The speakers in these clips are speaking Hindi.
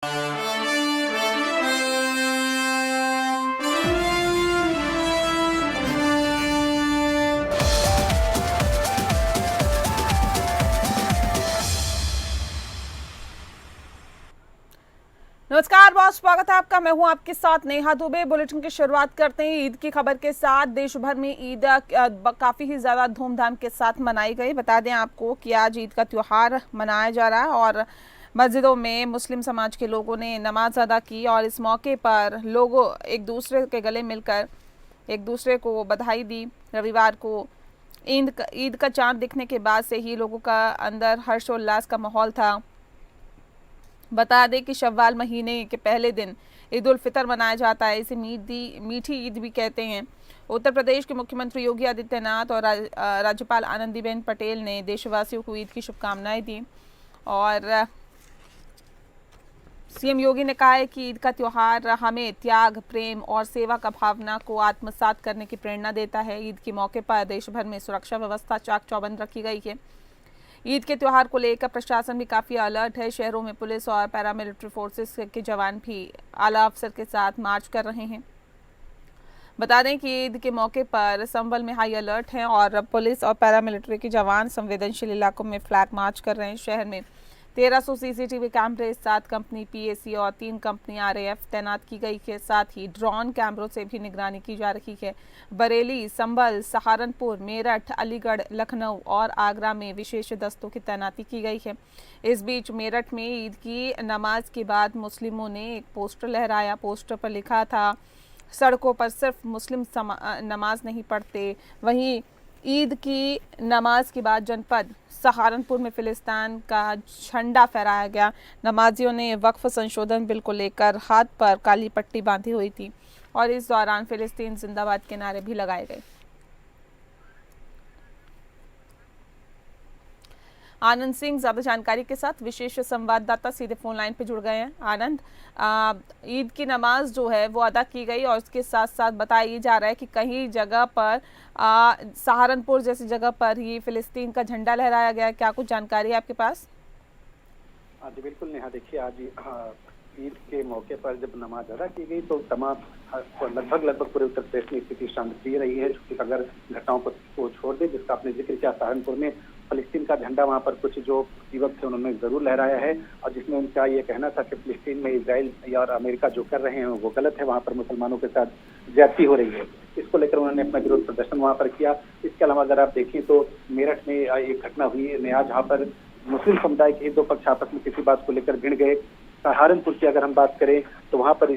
नमस्कार बहुत स्वागत है आपका। मैं हूं आपके साथ नेहा दुबे। बुलेटिन की शुरुआत करते हैं ईद की खबर के साथ। देश भर में ईद काफी ही ज्यादा धूमधाम के साथ मनाई गई। बता दें आपको कि आज ईद का त्योहार मनाया जा रहा है और मस्जिदों में मुस्लिम समाज के लोगों ने नमाज अदा की और इस मौके पर लोगों एक दूसरे के गले मिलकर एक दूसरे को बधाई दी। रविवार को ईद का चांद दिखने के बाद से ही लोगों का अंदर हर्षोल्लास का माहौल था। बता दें कि शव्वाल महीने के पहले दिन ईद उल फितर मनाया जाता है। इसे मीठी ईद भी कहते हैं। उत्तर प्रदेश के मुख्यमंत्री योगी आदित्यनाथ और राज्यपाल आनंदीबेन पटेल ने देशवासियों को ईद की शुभकामनाएं दी और सीएम योगी ने कहा है कि ईद का त्योहार हमें त्याग, प्रेम और सेवा का भावना को आत्मसात करने की प्रेरणा देता है। ईद के मौके पर देश भर में सुरक्षा व्यवस्था चाक चौबंद रखी गई है। ईद के त्योहार को लेकर प्रशासन भी काफ़ी अलर्ट है। शहरों में पुलिस और पैरामिलिट्री फोर्सेस के जवान भी आला अफसर के साथ मार्च कर रहे हैं। बता दें कि ईद के मौके पर संभल में हाई अलर्ट है और पुलिस और पैरामिलिट्री के जवान संवेदनशील इलाकों में फ्लैग मार्च कर रहे हैं। शहर में 1300 सीसीटीवी कैमरे, 7 कंपनी पीएसी और 3 कंपनी आरएएफ तैनात की गई है। साथ ही ड्रोन कैमरों से भी निगरानी की जा रही है। बरेली, संभल, सहारनपुर, मेरठ, अलीगढ़, लखनऊ और आगरा में विशेष दस्तों की तैनाती की गई है। इस बीच मेरठ में ईद की नमाज के बाद मुस्लिमों ने एक पोस्टर लहराया। पोस्टर पर लिखा था, सड़कों पर सिर्फ मुस्लिम नमाज नहीं पढ़ते। वहीं ईद की नमाज के बाद जनपद सहारनपुर में फिलिस्तीन का झंडा फहराया गया। नमाजियों ने वक्फ संशोधन बिल को लेकर हाथ पर काली पट्टी बांधी हुई थी और इस दौरान फिलिस्तीन जिंदाबाद के नारे भी लगाए गए। आनंद सिंह ज्यादा जानकारी के साथ विशेष संवाददाता सीधे फोन लाइन पे जुड़ गए हैं। आनंद, ईद की नमाज जो है वो अदा की गई और उसके साथ साथ बताया जा रहा है कि कहीं जगह पर सहारनपुर जैसी जगह पर ही फिलिस्तीन का झंडा लहराया गया। क्या कुछ जानकारी है आपके पास? जी बिल्कुल नेहा, देखिए आज ईद के मौके पर जब नमाज अदा की गई तो तमाम लगभग पूरे उत्तर प्रदेश में स्थिति शांतिप्रिय रही है। अगर घटनाओं को छोड़ दे जिसका आपने जिक्र किया, सहारनपुर में फिलिस्तीन का झंडा वहां पर कुछ जो युवक थे उन्होंने जरूर लहराया है और जिसमें उनका ये कहना था कि फिलिस्तीन में इजराइल और अमेरिका जो कर रहे हैं वो गलत है, वहां पर मुसलमानों के साथ ज्यादती हो रही है। इसको लेकर उन्होंने अपना विरोध प्रदर्शन वहां पर किया। इसके अलावा अगर आप देखें तो मेरठ में एक घटना हुई नया, जहाँ पर मुस्लिम समुदाय के दो पक्ष आपस में किसी बात को लेकर भिड़ गए। सहारनपुर की अगर हम बात करें तो वहां पर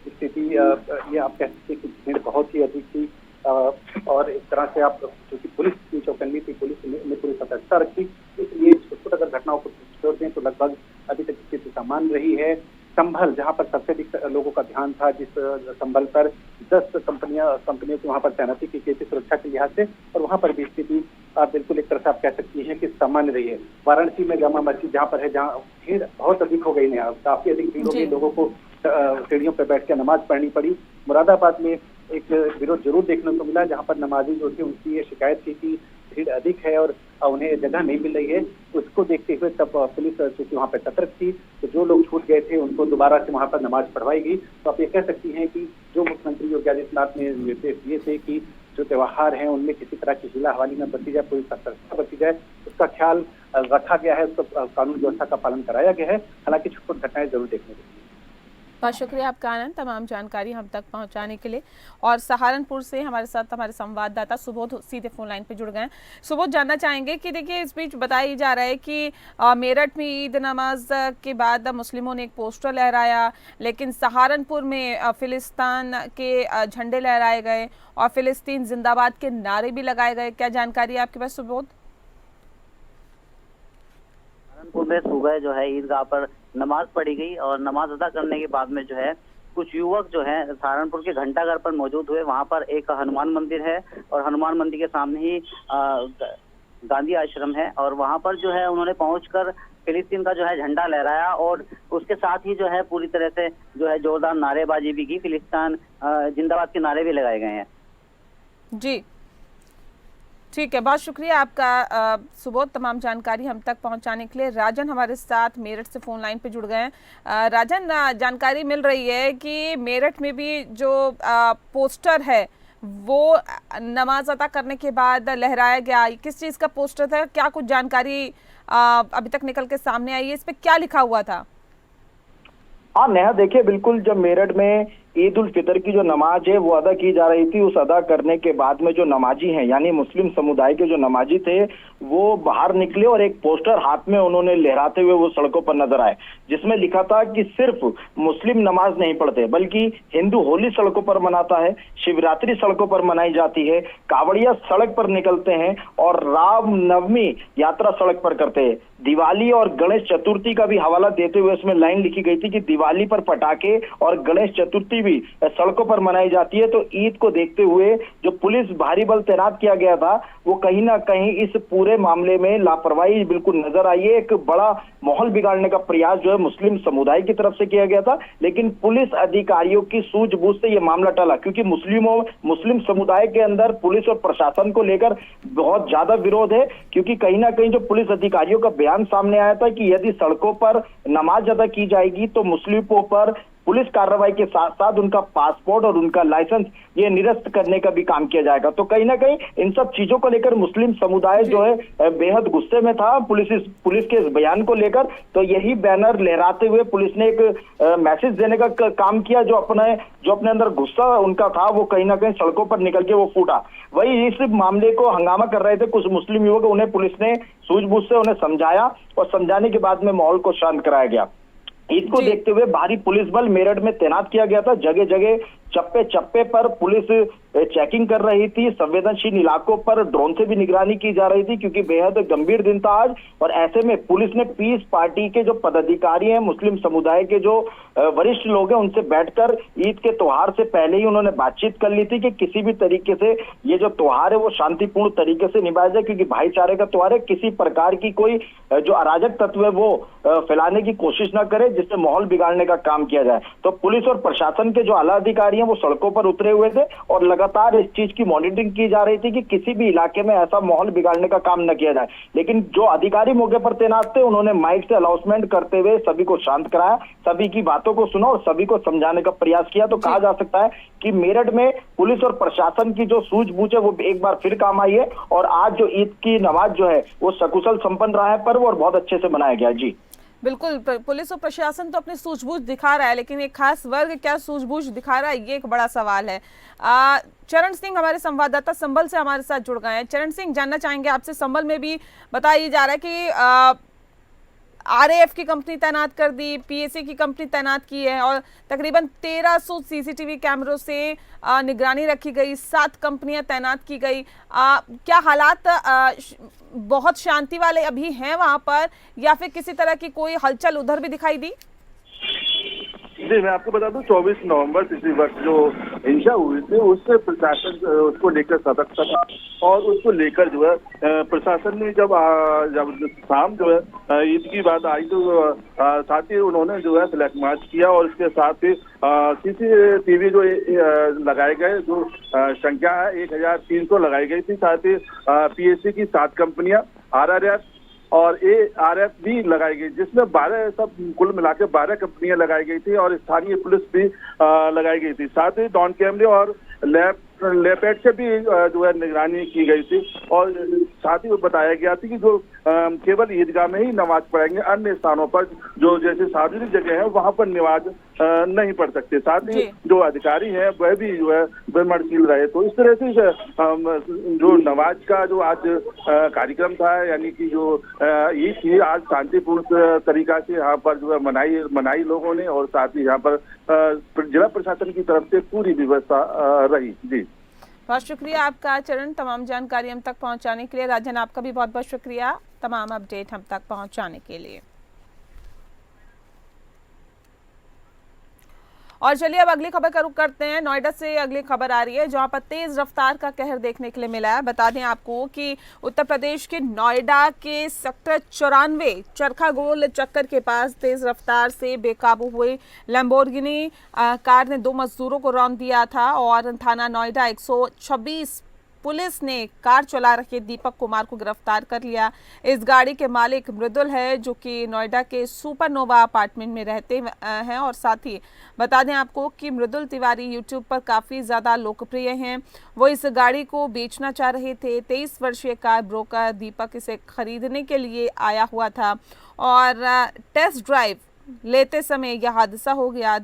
स्थिति ये आप कह सकते हैं कि भीड़ बहुत ही अधिक थी और एक तरह से आप क्योंकि पुलिस की चौकन्नी थी, पुलिस ने पूरी सतर्कता रखी, इसलिए कुछ अगर घटनाओं को छोड़ दें तो लगभग अभी तक स्थिति सामान्य रही है। संभल, जहां पर सबसे अधिक लोगों का ध्यान था, जिस संभल पर 10 कंपनियों की वहां पर तैनाती की गई थी सुरक्षा के लिहाज से, और वहां पर भी स्थिति आप बिल्कुल एक तरह से आप कह सकती हैं कि सामान्य रही है। वाराणसी में जामा मस्जिद जहाँ पर है, जहाँ भीड़ बहुत अधिक हो गई, काफी अधिक भीड़ हो गई, लोगों को सीढ़ियों पर बैठ कर नमाज पढ़नी पड़ी। मुरादाबाद में एक विरोध जरूर देखने को मिला, जहाँ पर नमाजी जो थे उनकी ये शिकायत थी कि भीड़ अधिक है और उन्हें जगह नहीं मिल रही है। उसको देखते हुए तब पुलिस चूंकि वहाँ पर सतर्क थी तो जो लोग छूट गए थे उनको दोबारा से वहाँ पर नमाज पढ़वाई गई। तो आप ये कह सकती हैं कि जो मुख्यमंत्री योगी आदित्यनाथ ने निर्देश दिए थे कि जो त्योहार हैं उनमें किसी तरह की हीला हवाली न बरती जाए, पूरी सतर्कता बरती जाए, उसका ख्याल रखा गया है, उसका कानून व्यवस्था का पालन कराया गया है। हालांकि छोटी घटनाएं जरूर देखने को मिली। बहुत शुक्रिया आपका आनंद, तमाम जानकारी हम तक पहुंचाने के लिए। और सहारनपुर से हमारे साथ हमारे संवाददाता सुबोध सीधे फोन लाइन पे जुड़ गए हैं। सुबोध, जानना चाहेंगे कि देखिए इस बीच बताया जा रहा है कि मेरठ में ईद नमाज के बाद मुस्लिमों ने एक पोस्टर लहराया, लेकिन सहारनपुर में फिलिस्तीन के झंडे लहराए गए और फिलिस्तीन जिंदाबाद के नारे भी लगाए गए। क्या जानकारी है आपके पास सुबोध? सहारनपुर में सुबह जो है ईदगाह पर नमाज पढ़ी गई और नमाज अदा करने के बाद में जो है कुछ युवक जो है सहारनपुर के घंटाघर पर मौजूद हुए। वहां पर एक हनुमान मंदिर है और हनुमान मंदिर के सामने ही गांधी आश्रम है और वहां पर जो है उन्होंने पहुंचकर फिलिस्तीन का जो है झंडा लहराया और उसके साथ ही जो है पूरी तरह से जो है जोरदार नारेबाजी भी की। फिलिस्तीन जिंदाबाद के नारे भी लगाए गए हैं। जी ठीक है, बहुत शुक्रिया आपका सुबोध, तमाम जानकारी हम तक पहुंचाने के लिए। राजन हमारे साथ मेरठ से फोन लाइन पे जुड़ गए हैं। राजन, जानकारी मिल रही है कि मेरठ में भी जो पोस्टर है वो नमाज अदा करने के बाद लहराया गया। किस चीज़ का पोस्टर था, क्या कुछ जानकारी अभी तक निकल के सामने आई है? इस पे क्या लिखा हुआ था? हाँ नेहा, देखिए बिल्कुल, जब मेरठ में ईद उल फितर की जो नमाज है वो अदा की जा रही थी, उस अदा करने के बाद में जो नमाजी हैं यानी मुस्लिम समुदाय के जो नमाजी थे वो बाहर निकले और एक पोस्टर हाथ में उन्होंने लहराते हुए वो सड़कों पर नजर आए, जिसमें लिखा था कि सिर्फ मुस्लिम नमाज नहीं पढ़ते बल्कि हिंदू होली सड़कों पर मनाता है, शिवरात्रि सड़कों पर मनाई जाती है, कावड़िया सड़क पर निकलते हैं और राम नवमी यात्रा सड़क पर करते हैं। दिवाली और गणेश चतुर्थी का भी हवाला देते हुए उसमें लाइन लिखी गई थी कि दिवाली पर पटाखे और गणेश चतुर्थी भी सड़कों पर मनाई जाती है। तो ईद को देखते हुए जो पुलिस भारी बल तैनात किया गया था वो कहीं ना कहीं इस पूरे मामले में लापरवाही बिल्कुल नजर आई है। एक बड़ा माहौल बिगाड़ने का प्रयास जो है मुस्लिम समुदाय की तरफ से किया गया था, लेकिन पुलिस अधिकारियों की सूझबूझ से ये मामला टला, क्योंकि मुस्लिम समुदाय के अंदर पुलिस और प्रशासन को लेकर बहुत ज्यादा विरोध है। क्योंकि कहीं ना कहीं जो पुलिस अधिकारियों का बयान सामने आया था कि यदि सड़कों पर नमाज अदा की जाएगी तो मुस्लिमों पर पुलिस कार्रवाई के साथ साथ उनका पासपोर्ट और उनका लाइसेंस ये निरस्त करने का भी काम किया जाएगा। तो कहीं ना कहीं इन सब चीजों को लेकर मुस्लिम समुदाय जो है बेहद गुस्से में था पुलिस के इस बयान को लेकर। तो यही बैनर लहराते हुए पुलिस ने एक मैसेज देने का काम किया, जो अपने अंदर गुस्सा उनका था वो कहीं ना कहीं सड़कों पर निकल के वो फूटा। वही इस मामले को हंगामा कर रहे थे कुछ मुस्लिम युवक, उन्हें पुलिस ने सूझबूझ से उन्हें समझाया और समझाने के बाद में माहौल को शांत कराया गया। ईद को देखते हुए भारी पुलिस बल मेरठ में तैनात किया गया था। जगह जगह चप्पे चप्पे पर पुलिस चेकिंग कर रही थी। संवेदनशील इलाकों पर ड्रोन से भी निगरानी की जा रही थी, क्योंकि बेहद गंभीर दिन था आज। और ऐसे में पुलिस ने पीस पार्टी के जो पदाधिकारी हैं, मुस्लिम समुदाय के जो वरिष्ठ लोग हैं, उनसे बैठकर ईद के त्योहार से पहले ही उन्होंने बातचीत कर ली थी कि किसी भी तरीके से ये जो त्योहार है वो शांतिपूर्ण तरीके से निभाया जाए, क्योंकि भाईचारे का त्योहार है। किसी प्रकार की कोई जो अराजक तत्व है वो फैलाने की कोशिश न करे जिससे माहौल बिगाड़ने का काम किया जाए। तो पुलिस और प्रशासन के जो आला अधिकारी हैं वो सड़कों पर उतरे हुए थे और लगातार इस चीज की मॉनिटरिंग की जा रही थी कि किसी भी इलाके में ऐसा माहौल बिगाड़ने का काम न किया जाए। लेकिन जो अधिकारी मौके पर तैनात थे उन्होंने माइक से अनाउंसमेंट करते हुए सभी को शांत कराया, सभी की बातों को सुना और सभी को समझाने का प्रयास किया। तो कहा जा सकता है कि मेरठ में पुलिस और प्रशासन की जो सूझबूझ है वो एक बार फिर काम आई है और आज जो ईद की नमाज जो है वो सकुशल संपन्न रहा है पर्व और बहुत अच्छे से मनाया गया। जी बिल्कुल, पुलिस और प्रशासन तो अपनी सूझबूझ दिखा रहा है, लेकिन एक खास वर्ग क्या सूझबूझ दिखा रहा है ये एक बड़ा सवाल है। चरण सिंह हमारे संवाददाता संभल से हमारे साथ जुड़ गए हैं। चरण सिंह, जानना चाहेंगे आपसे, संभल में भी बताया जा रहा है कि आरएएफ की कंपनी तैनात कर दी, पीएसी की कंपनी तैनात की है और तकरीबन 1300 सीसीटीवी कैमरों से निगरानी रखी गई, 7 कंपनियां तैनात की गई। क्या हालात बहुत शांति वाले अभी हैं वहां पर, या फिर किसी तरह की कोई हलचल उधर भी दिखाई दी? जी, मैं आपको बता दूं 24 नवंबर पिछले वर्ष जो हिंसा हुई थी उससे प्रशासन उसको लेकर सतर्क था और उसको लेकर जो है प्रशासन ने जब शाम जो है ईद की बात आई तो साथ ही उन्होंने जो है फ्लैग मार्च किया और इसके साथ ही सीसीटीवी जो लगाए गए, जो संख्या है 1300 लगाई गई थी। साथ ही पीएससी की 7 कंपनियां, आरआरएफ और एआरएफ भी लगाई गई, जिसमें 12 सब कुल मिलाकर 12 कंपनियां लगाई गई थी और स्थानीय पुलिस भी लगाई गई थी। साथ ही ड्रोन कैमरे और लैपटॉप से भी जो है निगरानी की गई थी और साथ ही बताया गया था कि जो केवल ईदगाह में ही नमाज पढ़ेंगे, अन्य स्थानों पर जो जैसे सार्वजनिक जगह है वहां पर नमाज नहीं पढ़ सकते। साथ ही जो अधिकारी हैं वह भी जो है विमर्शशील रहे। तो इस तरह से जो नमाज का जो आज कार्यक्रम था, यानी कि जो ईद थी, आज शांतिपूर्ण तरीका से यहाँ पर जो है मनाई लोगों ने और साथ ही यहाँ पर जिला प्रशासन की तरफ से पूरी व्यवस्था रही। जी, बहुत शुक्रिया आपका चरण, तमाम जानकारी हम तक पहुंचाने के लिए। राजन, आपका भी बहुत बहुत शुक्रिया तमाम अपडेट हम तक पहुंचाने के लिए। और चलिए अब अगली खबर का रुख करते हैं। नोएडा से अगली खबर आ रही है जहां पर तेज रफ्तार का कहर देखने के लिए मिला है। बता दें आपको कि उत्तर प्रदेश के नोएडा के सेक्टर 94 चरखा गोल चक्कर के पास तेज रफ्तार से बेकाबू हुई लैम्बोर्गिनी कार ने 2 मजदूरों को रौंद दिया था और थाना नोएडा 126 पुलिस ने कार चला रहे दीपक कुमार को गिरफ्तार कर लिया। इस गाड़ी के मालिक मृदुल है, जो कि नोएडा के सुपरनोवा अपार्टमेंट में रहते हैं। और साथ ही बता दें आपको कि मृदुल तिवारी यूट्यूब पर काफ़ी ज़्यादा लोकप्रिय हैं। वो इस गाड़ी को बेचना चाह रहे थे। 23 वर्षीय कार ब्रोकर दीपक इसे खरीदने के लिए आया हुआ था और टेस्ट ड्राइव लेते समय यह हादसा हो गया।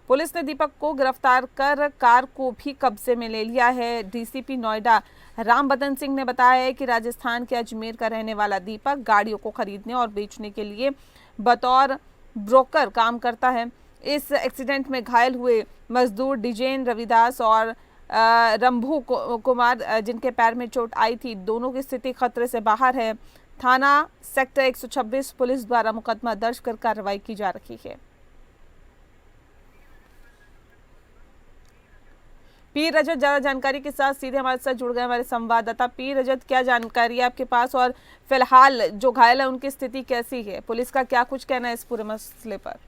पुलिस ने दीपक को गिरफ्तार कर कार को भी कब्जे में ले लिया है। डीसीपी नोएडा राम बदन सिंह ने बताया है कि राजस्थान के अजमेर का रहने वाला दीपक गाड़ियों को खरीदने और बेचने के लिए बतौर ब्रोकर काम करता है। इस एक्सीडेंट में घायल हुए मजदूर डिजेन रविदास और रंभू कुमार, जिनके पैर में चोट आई थी, दोनों की स्थिति खतरे से बाहर है। थाना सेक्टर 126 पुलिस द्वारा मुकदमा दर्ज कर कार्रवाई की जा रही है। पी रजत ज्यादा जानकारी के साथ सीधे हमारे साथ जुड़ गए हमारे संवाददाता। पी रजत, क्या जानकारी है आपके पास और फिलहाल जो घायल है उनकी स्थिति कैसी है? पुलिस का क्या कुछ कहना है इस पूरे मसले पर?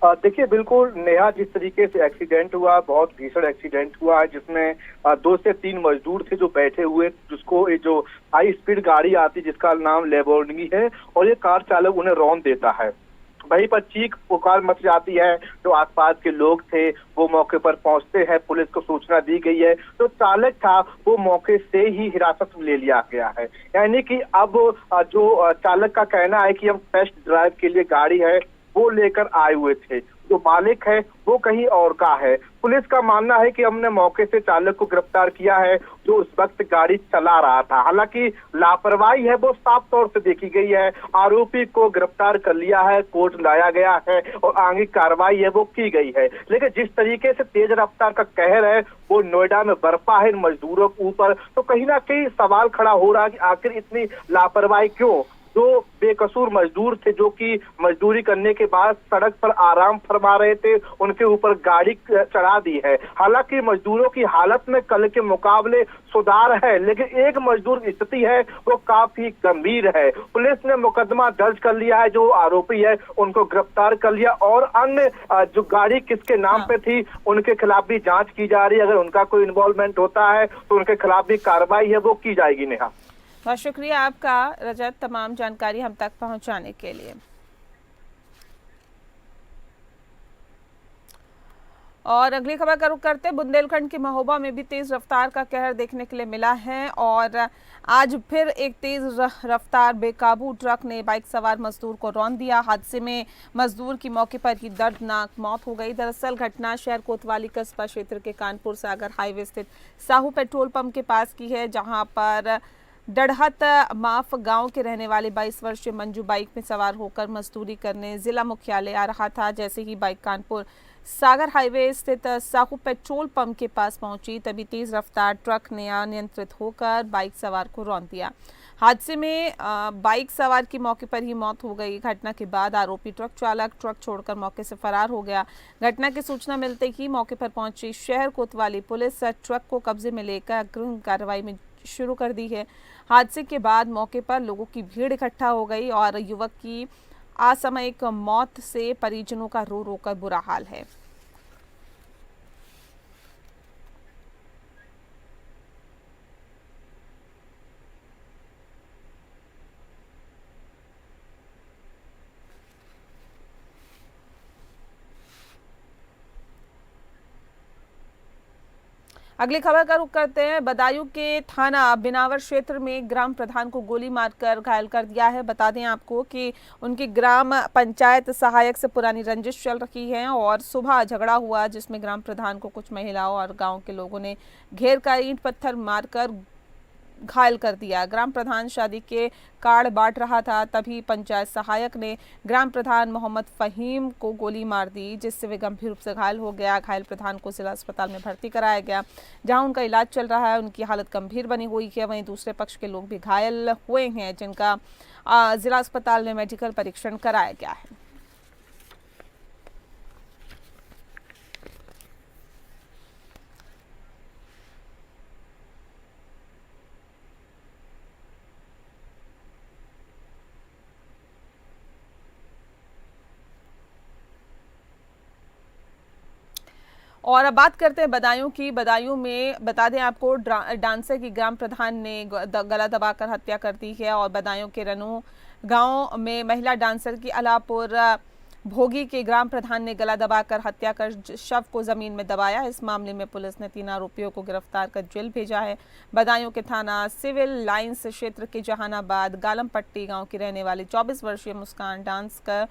देखिए, बिल्कुल नेहा, जिस तरीके से एक्सीडेंट हुआ, बहुत भीषण एक्सीडेंट हुआ है, जिसमें 2 से 3 मजदूर थे जो बैठे हुए, जिसको ये जो हाई स्पीड गाड़ी आती जिसका नाम लैम्बोर्गिनी है, और ये कार चालक उन्हें रौंद देता है। वहीं पर चीख पुकार मच जाती है। जो आसपास के लोग थे वो मौके पर पहुंचते हैं, पुलिस को सूचना दी गई है। जो चालक था वो मौके से ही हिरासत में ले लिया गया है। यानी कि अब जो चालक का कहना है कि हम टेस्ट ड्राइव के लिए गाड़ी है वो लेकर आए हुए थे, जो मालिक है वो कहीं और का है। पुलिस का मानना है कि हमने मौके से चालक को गिरफ्तार किया है जो उस वक्त गाड़ी चला रहा था। हालांकि लापरवाही है वो साफ तौर से देखी गई है। आरोपी को गिरफ्तार कर लिया है, कोर्ट लाया गया है और आगे कार्रवाई है वो की गई है। लेकिन जिस तरीके से तेज रफ्तार का कहर है वो नोएडा में बरपा है इन मजदूरों के ऊपर, तो कहीं ना कहीं सवाल खड़ा हो रहा है कि आखिर इतनी लापरवाही क्यों? जो बेकसूर मजदूर थे, जो कि मजदूरी करने के बाद सड़क पर आराम फरमा रहे थे, उनके ऊपर गाड़ी चढ़ा दी है। हालांकि मजदूरों की हालत में कल के मुकाबले सुधार है, लेकिन एक मजदूर की स्थिति है वो काफी गंभीर है। पुलिस ने मुकदमा दर्ज कर लिया है, जो आरोपी है उनको गिरफ्तार कर लिया और अन्य जो गाड़ी किसके नाम पे थी उनके खिलाफ भी जांच की जा रही है। अगर उनका कोई इन्वॉल्वमेंट होता है तो उनके खिलाफ भी कार्रवाई है वो की जाएगी। नेहा, बहुत शुक्रिया आपका रजत, तमाम जानकारी हम तक पहुंचाने के लिए। और अगली खबर का रुख करते, बुंदेलखंड के महोबा में भी तेज रफ्तार का कहर देखने के लिए मिला है और आज फिर एक तेज रफ्तार बेकाबू ट्रक ने बाइक सवार मजदूर को रौंद दिया। हादसे में मजदूर की मौके पर ही दर्दनाक मौत हो गई। दरअसल घटना शहर कोतवाली कस्बा क्षेत्र के कानपुर सागर हाईवे स्थित साहू पेट्रोल पंप के पास की है, जहां पर डढ़हत माफ गांव के रहने वाले 22 वर्षीय मंजू बाइक में सवार होकर मजदूरी करने जिला मुख्यालय आ रहा था। जैसे ही बाइक कानपुर सागर हाईवे स्थित साहू पेट्रोल पंप के पास पहुंची, तभी तेज रफ्तार ट्रक ने अनियंत्रित होकर बाइक सवार को रौंद दिया। हादसे में बाइक सवार की मौके पर ही मौत हो गई। घटना के बाद आरोपी ट्रक चालक ट्रक छोड़कर मौके से फरार हो गया। घटना की सूचना मिलते ही मौके पर पहुंची शहर कोतवाली पुलिस ट्रक को कब्जे में लेकर अग्रिम कार्रवाई में शुरू कर दी है। हादसे के बाद मौके पर लोगों की भीड़ इकट्ठा हो गई और युवक की असामयिक मौत से परिजनों का रो रो कर बुरा हाल है। अगली खबर का रुख करते हैं। बदायूं के थाना बिनावर क्षेत्र में ग्राम प्रधान को गोली मारकर घायल कर दिया है। बता दें आपको कि उनकी ग्राम पंचायत सहायक से पुरानी रंजिश चल रही है और सुबह झगड़ा हुआ, जिसमें ग्राम प्रधान को कुछ महिलाओं और गांव के लोगों ने घेर कर ईंट पत्थर मारकर घायल कर दिया। ग्राम प्रधान शादी के कार्ड बांट रहा था, तभी पंचायत सहायक ने ग्राम प्रधान मोहम्मद फहीम को गोली मार दी, जिससे वे गंभीर रूप से घायल हो गया। घायल प्रधान को जिला अस्पताल में भर्ती कराया गया, जहां उनका इलाज चल रहा है। उनकी हालत गंभीर बनी हुई है। वहीं दूसरे पक्ष के लोग भी घायल हुए हैं, जिनका जिला अस्पताल में मेडिकल परीक्षण कराया गया है। और अब बात करते हैं बदायूं की। बदायूं में बता दें आपको, डांसर की ग्राम प्रधान ने गला दबाकर हत्या कर दी है। और बदायूं के रनू गांव में महिला डांसर की अलापुर भोगी के ग्राम प्रधान ने गला दबाकर हत्या कर शव को जमीन में दबाया। इस मामले में पुलिस ने 3 आरोपियों को गिरफ्तार कर जेल भेजा है। बदायूं के थाना सिविल लाइंस क्षेत्र के जहानाबाद गालमपट्टी गांव की रहने वाली 24 वर्षीय मुस्कान डांस कर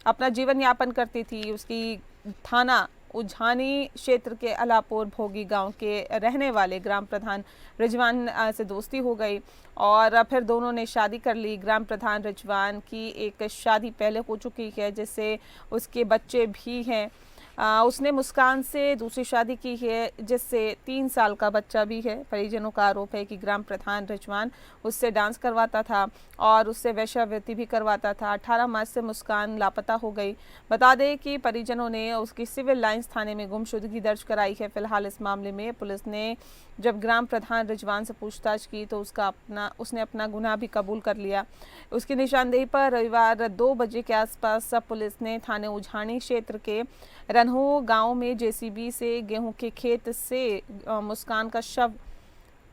अपना जीवन यापन करती थी। उसकी थाना उझानी क्षेत्र के अलापुर भोगी गांव के रहने वाले ग्राम प्रधान रिजवान से दोस्ती हो गई और फिर दोनों ने शादी कर ली। ग्राम प्रधान रिजवान की एक शादी पहले हो चुकी है, जिससे उसके बच्चे भी हैं। उसने मुस्कान से दूसरी शादी की है, जिससे 3 साल का बच्चा भी है। परिजनों का आरोप है कि ग्राम प्रधान रिजवान उससे डांस करवाता था और उससे वेश्यावृत्ति भी करवाता था। 18 मार्च से मुस्कान लापता हो गई। बता दें कि परिजनों ने उसकी सिविल लाइंस थाने में गुमशुदगी दर्ज कराई है। फिलहाल इस मामले में पुलिस ने जब ग्राम प्रधान रिजवान से पूछताछ की तो उसने अपना गुनाह भी कबूल कर लिया। उसकी निशानदेही पर रविवार 2 बजे के आसपास पुलिस ने थाने उझानी क्षेत्र के रनहू गांव में जेसीबी से गेहूं के खेत से मुस्कान का शव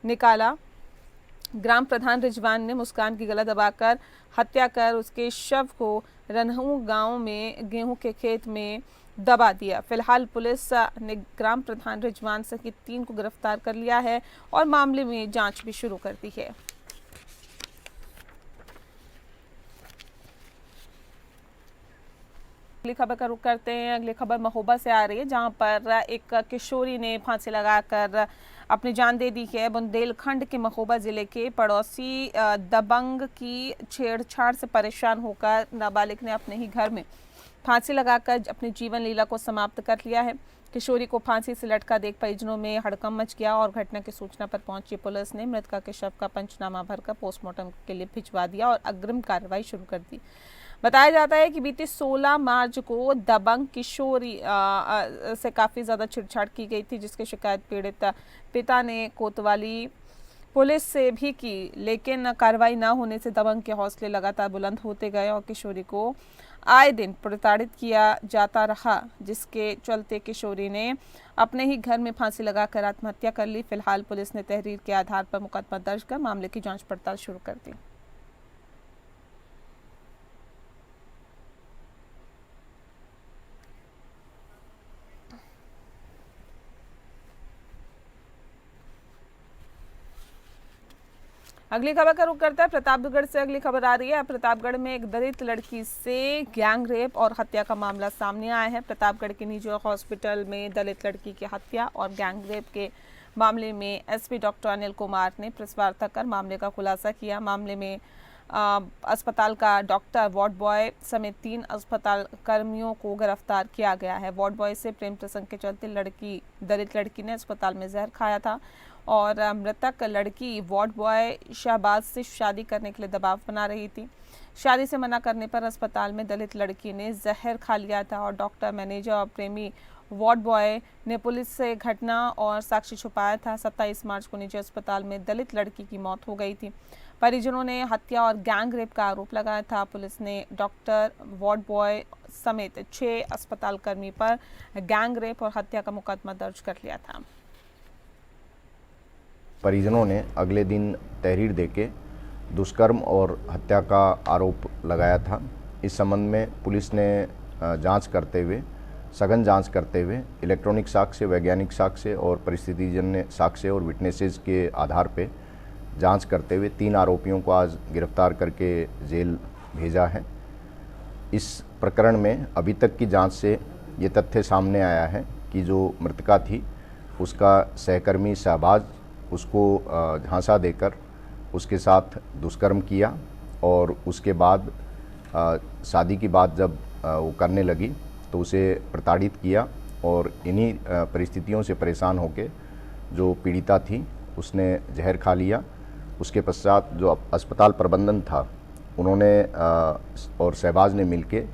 निकाला। ग्राम प्रधान रिजवान ने मुस्कान की गला दबाकर हत्या कर उसके शव को रनहू गांव में गेहूं के खेत में दबा दिया। फिलहाल पुलिस ने ग्राम प्रधान रिजवान सहित 3 को गिरफ्तार कर लिया है और मामले में जांच भी शुरू कर दी है। अगली खबर का रुख करते हैं। अगली खबर महोबा से आ रही है, जहां पर एक किशोरी ने फांसी लगाकर अपनी जान दे दी है। बुंदेलखंड के महोबा जिले के पड़ोसी दबंग की छेड़छाड़ से परेशान होकर नाबालिग ने अपने ही घर में फांसी लगाकर अपनी जीवन लीला को समाप्त कर लिया है। किशोरी को फांसी से लटका देख परिजनों में हड़कंप मच गया और घटना की सूचना पर पहुंची पुलिस ने मृतका के शव का पंचनामा भरकर पोस्टमार्टम के लिए भिजवा दिया और अग्रिम कार्रवाई शुरू कर दी। बताया जाता है कि बीते 16 मार्च को दबंग किशोरी से काफ़ी ज़्यादा छेड़छाड़ की गई थी, जिसकी शिकायत पीड़ित पिता ने कोतवाली पुलिस से भी की, लेकिन कार्रवाई न होने से दबंग के हौसले लगातार बुलंद होते गए और किशोरी को आए दिन प्रताड़ित किया जाता रहा, जिसके चलते किशोरी ने अपने ही घर में फांसी लगाकर आत्महत्या कर ली। फिलहाल पुलिस ने तहरीर के आधार पर मुकदमा दर्ज कर मामले की जांच पड़ताल शुरू कर दी। अगली खबर का रुख करता है प्रतापगढ़ से। अगली खबर आ रही है, प्रतापगढ़ में एक दलित लड़की से गैंग रेप और हत्या का मामला सामने आया है। प्रतापगढ़ के निजी हॉस्पिटल में दलित लड़की की हत्या और गैंग रेप के मामले में एसपी डॉक्टर अनिल कुमार ने प्रेस वार्ता कर मामले का खुलासा किया। मामले में अस्पताल का डॉक्टर, वार्ड बॉय समेत 3 अस्पताल कर्मियों को गिरफ्तार किया गया है। वार्ड बॉय से प्रेम प्रसंग के चलते दलित लड़की ने अस्पताल में जहर खाया था और मृतक लड़की वार्ड बॉय शहबाज से शादी करने के लिए दबाव बना रही थी। शादी से मना करने पर अस्पताल में दलित लड़की ने जहर खा लिया था और डॉक्टर, मैनेजर और प्रेमी वार्ड बॉय ने पुलिस से घटना और साक्ष्य छुपाया था। 27 मार्च को निजी अस्पताल में दलित लड़की की मौत हो गई थी। परिजनों ने हत्या और गैंग रेप का आरोप लगाया था। पुलिस ने डॉक्टर, वार्ड बॉय समेत 6 अस्पताल कर्मी पर गैंग रेप और हत्या का मुकदमा दर्ज कर लिया था। परिजनों ने अगले दिन तहरीर देके दुष्कर्म और हत्या का आरोप लगाया था। इस संबंध में पुलिस ने सघन जांच करते हुए इलेक्ट्रॉनिक साक्ष्य, वैज्ञानिक साक्ष्य और परिस्थितिजन्य साक्ष्य और विटनेसेस के आधार पे जांच करते हुए 3 आरोपियों को आज गिरफ्तार करके जेल भेजा है। इस प्रकरण में अभी तक की जांच से ये तथ्य सामने आया है कि जो मृतका थी उसका सहकर्मी शहबाज उसको झांसा देकर उसके साथ दुष्कर्म किया और उसके बाद शादी की बात जब वो करने लगी तो उसे प्रताड़ित किया और इन्हीं परिस्थितियों से परेशान होकर जो पीड़िता थी उसने जहर खा लिया। उसके पश्चात जो अस्पताल प्रबंधन था उन्होंने और शहबाज ने मिलके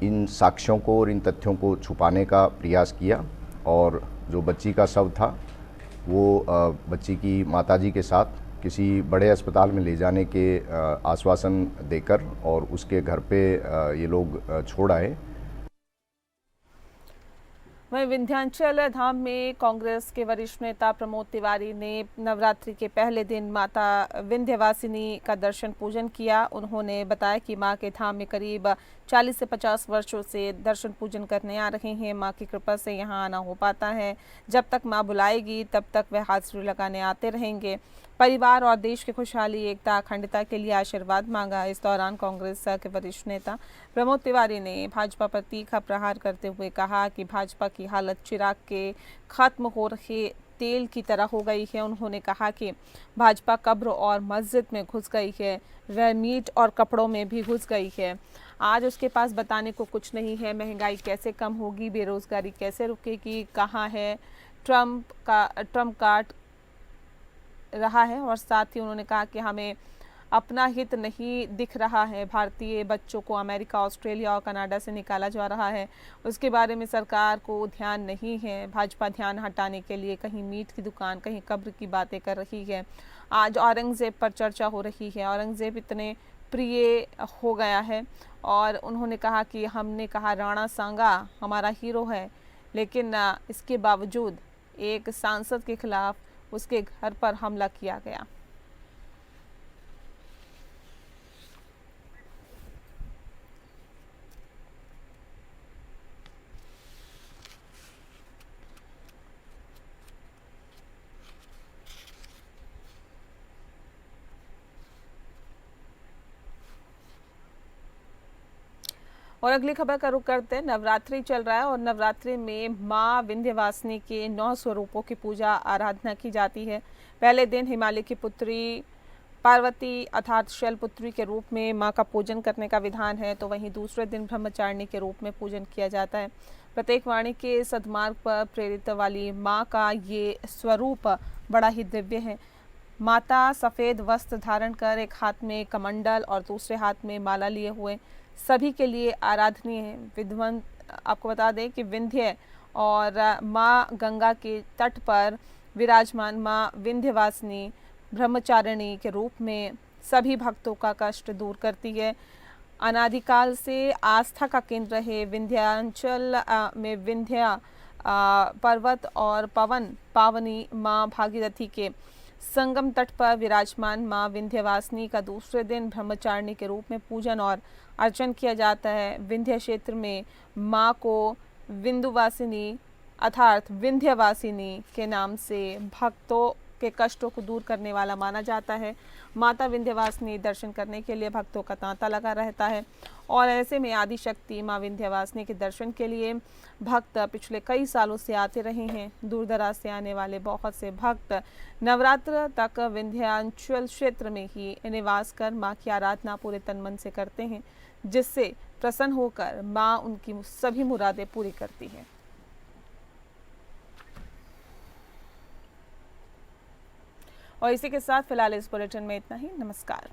इन साक्ष्यों को और इन तथ्यों को छुपाने का प्रयास किया और जो बच्ची का शव था वो बच्ची की माताजी के साथ किसी बड़े अस्पताल में ले जाने के आश्वासन देकर और उसके घर पे ये लोग छोड़ आए। वहीं विंध्याचल धाम में कांग्रेस के वरिष्ठ नेता प्रमोद तिवारी ने नवरात्रि के पहले दिन माता विंध्यवासिनी का दर्शन पूजन किया। उन्होंने बताया कि मां के धाम में करीब 40 से 50 वर्षों से दर्शन पूजन करने आ रहे हैं। मां की कृपा से यहां आना हो पाता है। जब तक मां बुलाएगी तब तक वह हाजिरी लगाने आते रहेंगे। परिवार और देश की खुशहाली, एकता, अखंडता के लिए आशीर्वाद मांगा। इस दौरान कांग्रेस के वरिष्ठ नेता प्रमोद तिवारी ने भाजपा पर तीखा प्रहार करते हुए कहा कि भाजपा की हालत चिराग के खत्म हो रहे तेल की तरह हो गई है। उन्होंने कहा कि भाजपा कब्र और मस्जिद में घुस गई है, वह मीट और कपड़ों में भी घुस गई है। आज उसके पास बताने को कुछ नहीं है। महंगाई कैसे कम होगी, बेरोजगारी कैसे रुकेगी, कहाँ है ट्रम्प कार्ड रहा है। और साथ ही उन्होंने कहा कि हमें अपना हित नहीं दिख रहा है। भारतीय बच्चों को अमेरिका, ऑस्ट्रेलिया और कनाडा से निकाला जा रहा है, उसके बारे में सरकार को ध्यान नहीं है। भाजपा ध्यान हटाने के लिए कहीं मीट की दुकान, कहीं कब्र की बातें कर रही है। आज औरंगजेब पर चर्चा हो रही है। औरंगजेब इतने प्रिय हो गया है और उन्होंने कहा कि हमने कहा राणा सांगा हमारा हीरो है, लेकिन इसके बावजूद एक सांसद के खिलाफ उसके घर पर हमला किया गया। और अगली खबर का रुख करते हैं। नवरात्रि चल रहा है और नवरात्रि में मां विंध्यवासिनी के 9 स्वरूपों की पूजा आराधना की जाती है। पहले दिन हिमालय की पुत्री पार्वती अर्थात शैलपुत्री के रूप में मां का पूजन करने का विधान है, तो वहीं दूसरे दिन ब्रह्मचारिणी के रूप में पूजन किया जाता है। प्रत्येक वाणी के सद्मार्ग पर प्रेरित वाली मां का ये स्वरूप बड़ा ही दिव्य है। माता सफ़ेद वस्त्र धारण कर एक हाथ में कमंडल और दूसरे हाथ में माला लिए हुए सभी के लिए आराधनीय है। विद्वान आपको बता दें कि विंध्य और माँ गंगा के तट पर विराजमान माँ विंध्यवासिनी ब्रह्मचारिणी के रूप में सभी भक्तों का कष्ट दूर करती है। अनादिकाल से आस्था का केंद्र है। विंध्याचल में विंध्या पर्वत और पवन पावनी माँ भागीरथी के संगम तट पर विराजमान माँ विंध्यवासिनी का दूसरे दिन ब्रह्मचारिणी के रूप में पूजन और अर्चन किया जाता है। विंध्य क्षेत्र में माँ को विंध्यवासिनी अर्थात विंध्यवासिनी के नाम से भक्तों के कष्टों को दूर करने वाला माना जाता है। माता विंध्यवासिनी दर्शन करने के लिए भक्तों का तांता लगा रहता है और ऐसे में आदि शक्ति माँ विंध्यवासिनी के दर्शन के लिए भक्त पिछले कई सालों से आते रहे हैं। दूर दराज से आने वाले बहुत से भक्त नवरात्र तक विंध्याचल क्षेत्र में ही निवास कर माँ की आराधना पूरे तन मन से करते हैं, जिससे प्रसन्न होकर माँ उनकी सभी मुरादें पूरी करती है। और इसी के साथ फिलहाल इस बुलेटिन में इतना ही। नमस्कार।